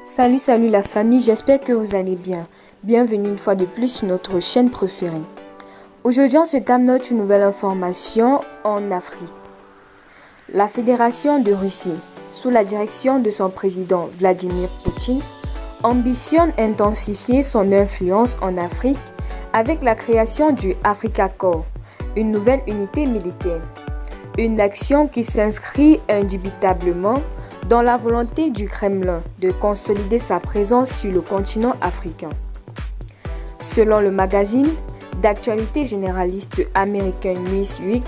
Salut la famille, j'espère que vous allez bien. Bienvenue une fois de plus sur notre chaîne préférée. Aujourd'hui, on se note une nouvelle information en Afrique. La Fédération de Russie, sous la direction de son président Vladimir Poutine, ambitionne intensifier son influence en Afrique avec la création du Africa Corps, une nouvelle unité militaire. Une action qui s'inscrit indubitablement dans la volonté du Kremlin de consolider sa présence sur le continent africain. Selon le magazine d'actualité généraliste américain Newsweek,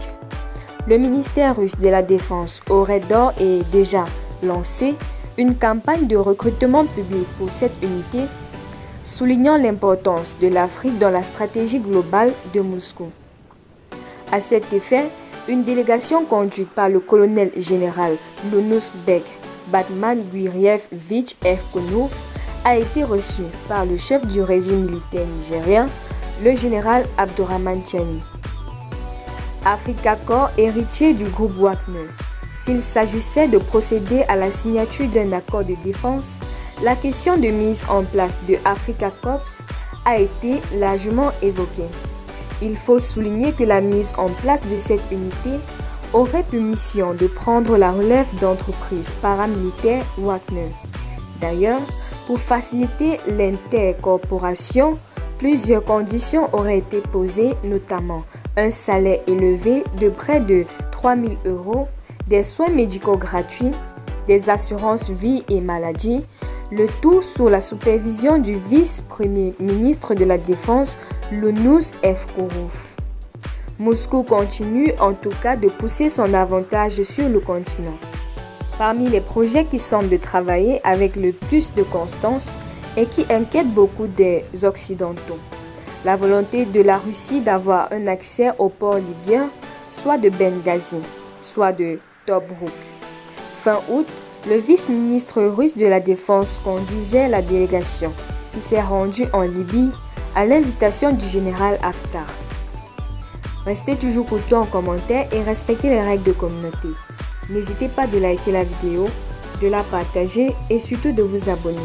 le ministère russe de la Défense aurait d'ores et déjà lancé une campagne de recrutement public pour cette unité, soulignant l'importance de l'Afrique dans la stratégie globale de Moscou. À cet effet, une délégation conduite par le colonel général Lonusbek Batman-Guiriev-Vich Evkonov a été reçue par le chef du régime militaire nigérien, le général Abdourahmane Tiani. Africa Corps, héritier du groupe Wagner. S'il s'agissait de procéder à la signature d'un accord de défense, la question de mise en place de Africa Corps a été largement évoquée. Il faut souligner que la mise en place de cette unité aurait pour mission de prendre la relève d'entreprises paramilitaires Wagner. D'ailleurs, pour faciliter l'intercorporation, plusieurs conditions auraient été posées, notamment un salaire élevé de près de 3 000 €, des soins médicaux gratuits, des assurances vie et maladie, le tout sous la supervision du vice-premier ministre de la Défense, Lonus Evkorov. Moscou continue en tout cas de pousser son avantage sur le continent. Parmi les projets qui semblent travailler avec le plus de constance et qui inquiètent beaucoup des Occidentaux, la volonté de la Russie d'avoir un accès au port libyen, soit de Benghazi, soit de Tobruk. Fin août, le vice-ministre russe de la Défense conduisait la délégation qui s'est rendue en Libye à l'invitation du général Haftar. Restez toujours courtois en commentaire et respectez les règles de communauté. N'hésitez pas de liker la vidéo, de la partager et surtout de vous abonner.